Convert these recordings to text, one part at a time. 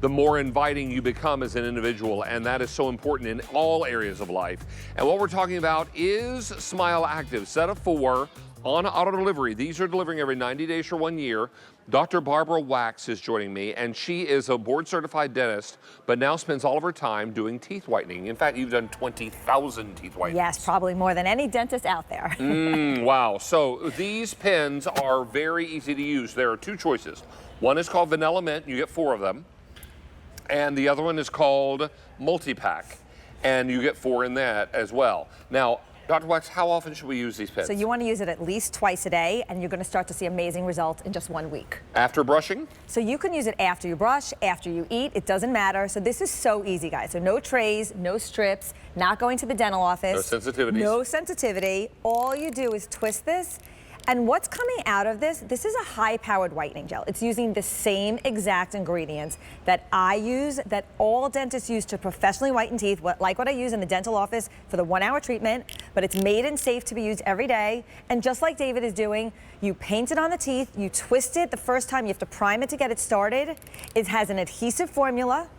the more inviting you become as an individual, and that is so important in all areas of life. And what we're talking about is Smileactives, set of 4 on auto delivery. These are delivering every 90 days for 1 year. Dr. Barbara Wax is joining me, and she is a board-certified dentist, but now spends all of her time doing teeth whitening. In fact, you've done 20,000 teeth whitenings. Yes, probably more than any dentist out there. Wow. So these pens are very easy to use. There are 2 choices. One is called Vanilla Mint. You get 4 of them. And the other one is called Multi-Pack, and you get 4 in that as well. Now, Dr. Wax, how often should we use these pens? So you want to use it at least twice a day, and you're going to start to see amazing results in just 1 week. After brushing? So you can use it after you brush, after you eat, it doesn't matter. So this is so easy, guys. So no trays, no strips, not going to the dental office. No sensitivities. No sensitivity. All you do is twist this. And what's coming out of this is a high-powered whitening gel. It's using the same exact ingredients that I use, that all dentists use to professionally whiten teeth, like what I use in the dental office for the 1-hour treatment, but it's made and safe to be used every day. And just like David is doing, you paint it on the teeth, you twist it the first time, you have to prime it to get it started. It has an adhesive formula.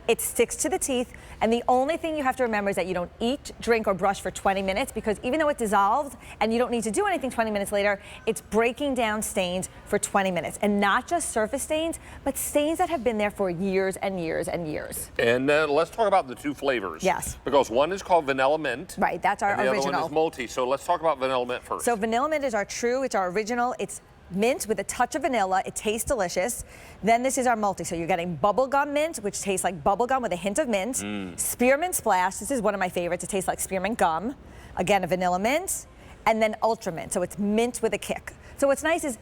It sticks to the teeth, and the only thing you have to remember is that you don't eat, drink, or brush for 20 minutes, because even though it dissolved and you don't need to do anything 20 minutes later, it's breaking down stains for 20 minutes. And not just surface stains, but stains that have been there for years and years and years. And let's talk about the 2 flavors. Yes. Because one is called Vanilla Mint. Right, that's our original. And the other one is Multi. So let's talk about Vanilla Mint first. So Vanilla Mint is it's our original. It's mint with a touch of vanilla. It tastes delicious. Then this is our multi. So you're getting bubblegum mint, which tastes like bubblegum with a hint of mint. Spearmint splash. This is one of my favorites. It tastes like spearmint gum. Again, a vanilla mint. And then ultra mint. So it's mint with a kick. So what's nice is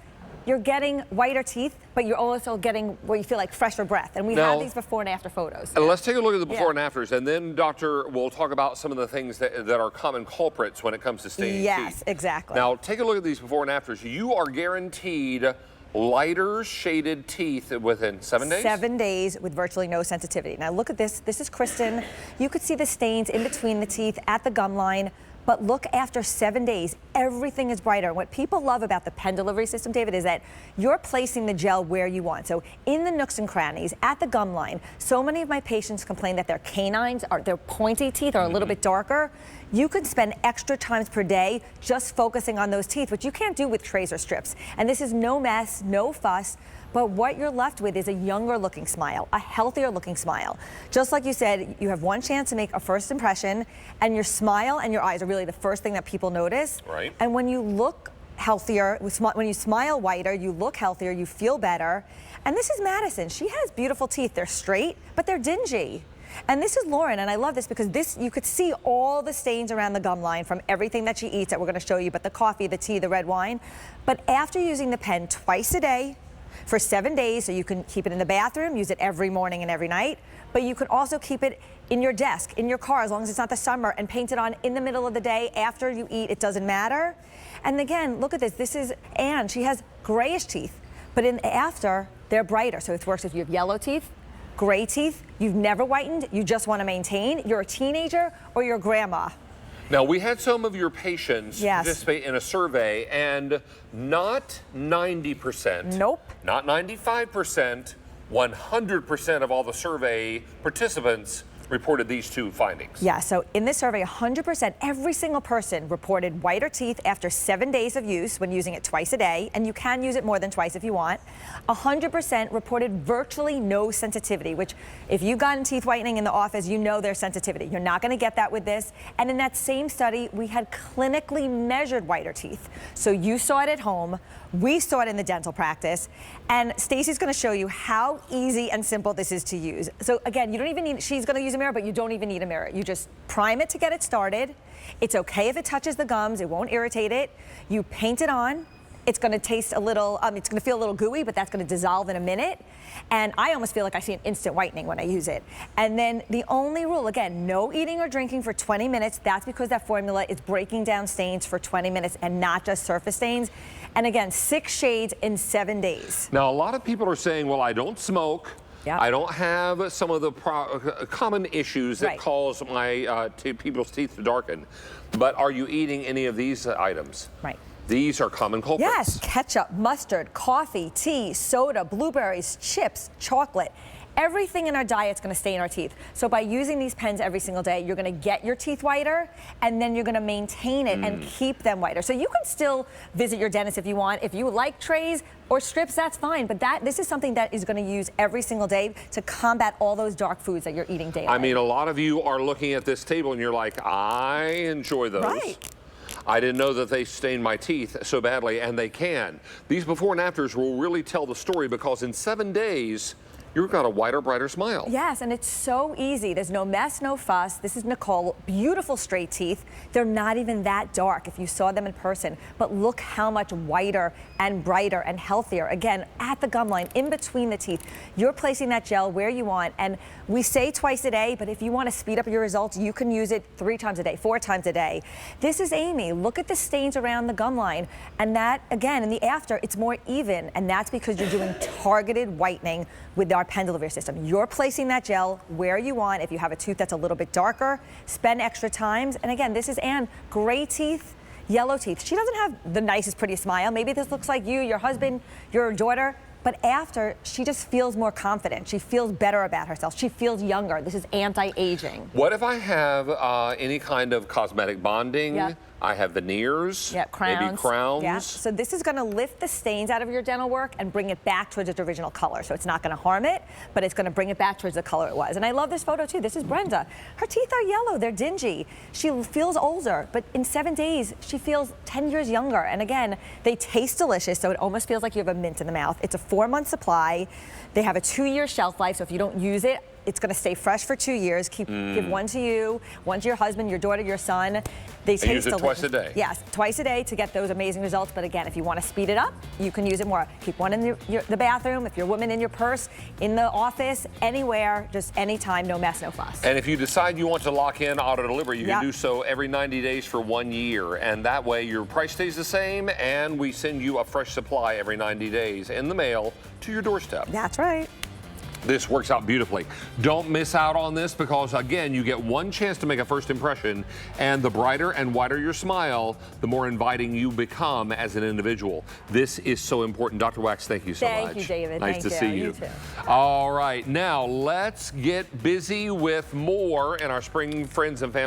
you're getting whiter teeth, but you're also getting where you feel like fresher breath. And we have these before and after photos. And let's take a look at the before and afters, and then Doctor will talk about some of the things that are common culprits when it comes to staining teeth. Yes, exactly. Now, take a look at these before and afters. You are guaranteed lighter shaded teeth within 7 days? 7 days with virtually no sensitivity. Now look at this. This is Kristen. You could see the stains in between the teeth at the gum line. But look, after 7 days, everything is brighter. What people love about the pen delivery system, David, is that you're placing the gel where you want. So in the nooks and crannies, at the gum line, so many of my patients complain that their canines, their pointy teeth are a little bit darker. You can spend extra times per day just focusing on those teeth, which you can't do with trays or strips. And this is no mess, no fuss. But what you're left with is a younger looking smile, a healthier looking smile. Just like you said, you have one chance to make a first impression, and your smile and your eyes are really the first thing that people notice. Right. And when you look healthier, when you smile whiter, you look healthier, you feel better. And this is Madison. She has beautiful teeth. They're straight, but they're dingy. And this is Lauren, and I love this because this, you could see all the stains around the gum line from everything that she eats that we're going to show you, but the coffee, the tea, the red wine. But after using the pen twice a day, for 7 days, so you can keep it in the bathroom, use it every morning and every night, but you could also keep it in your desk, in your car, as long as it's not the summer, and paint it on in the middle of the day after you eat. It doesn't matter. And again, look at this. This is Anne. She has grayish teeth, but after, they're brighter. So it works if you have yellow teeth, gray teeth, you've never whitened, you just want to maintain, you're a teenager, or you're grandma. Now, we had some of your patients participate in a survey, and not 90%. Nope. Not 95%, 100% of all the survey participants reported these 2 findings. Yeah, so in this survey, 100%, every single person reported whiter teeth after 7 days of use when using it twice a day, and you can use it more than twice if you want. 100% reported virtually no sensitivity, which if you've gotten teeth whitening in the office, you know there's sensitivity. You're not going to get that with this. And in that same study, we had clinically measured whiter teeth. So you saw it at home, we saw it in the dental practice, and Stacy's going to show you how easy and simple this is to use. So again, you don't even need, she's going to use a mirror, but you don't even need a mirror. You just prime it to get it started. It's okay if it touches the gums, it won't irritate it. You paint it on. It's going to taste a little, it's going to feel a little gooey, but that's going to dissolve in a minute. And I almost feel like I see an instant whitening when I use it. And then the only rule, again, no eating or drinking for 20 minutes. That's because that formula is breaking down stains for 20 minutes and not just surface stains. And again, 6 shades in 7 days. Now, a lot of people are saying, well, I don't smoke. Yep. I don't have some of the common issues that cause my people's teeth to darken. But are you eating any of these items? Right. These are common culprits. Yes, ketchup, mustard, coffee, tea, soda, blueberries, chips, chocolate. Everything in our diet's going to stay in our teeth. So by using these pens every single day, you're going to get your teeth whiter, and then you're going to maintain it and keep them whiter. So you can still visit your dentist if you want. If you like trays or strips, that's fine. But this is something that is going to use every single day to combat all those dark foods that you're eating daily. I mean, a lot of you are looking at this table and you're like, I enjoy those. Right. I didn't know that they stain my teeth so badly, and they can. These before and afters will really tell the story, because in 7 days, you've got a whiter, brighter smile. Yes, and it's so easy. There's no mess, no fuss. This is Nicole. Beautiful straight teeth. They're not even that dark if you saw them in person. But look how much whiter and brighter and healthier. Again, at the gum line, in between the teeth. You're placing that gel where you want. And we say twice a day, but if you want to speed up your results, you can use it 3 times a day, 4 times a day. This is Amy. Look at the stains around the gum line. And that, again, in the after, it's more even. And that's because you're doing targeted whitening with our pen delivery system. You're placing that gel where you want. If you have a tooth that's a little bit darker, spend extra times. And again, this is Anne, gray teeth, yellow teeth. She doesn't have the nicest, prettiest smile. Maybe this looks like you, your husband, your daughter. But after, she just feels more confident. She feels better about herself. She feels younger. This is anti-aging. What if I have any kind of cosmetic bonding? Yep. I have veneers, crowns. maybe crowns. Yeah. So this is going to lift the stains out of your dental work and bring it back towards its original color. So it's not going to harm it, but it's going to bring it back towards the color it was. And I love this photo too. This is Brenda. Her teeth are yellow. They're dingy. She feels older, but in 7 days, she feels 10 years younger. And again, they taste delicious, so it almost feels like you have a mint in the mouth. It's a 4-month supply. They have a 2-year shelf life, so if you don't use it, it's going to stay fresh for 2 years. Give one to you, one to your husband, your daughter, your son. They taste use it twice a day. Yes, twice a day to get those amazing results. But again, if you want to speed it up, you can use it more. Keep one in the bathroom, if you're a woman, in your purse, in the office, anywhere, just anytime, no mess, no fuss. And if you decide you want to lock in auto delivery, you can do so every 90 days for 1 year. And that way your price stays the same, and we send you a fresh supply every 90 days in the mail to your doorstep. That's right. This works out beautifully. Don't miss out on this, because again, you get one chance to make a first impression, and the brighter and whiter your smile, the more inviting you become as an individual. This is so important. Dr. Wax, thank you so much. Thank you, David. Nice to see you. You too. All right, now let's get busy with more in our Spring Friends and Family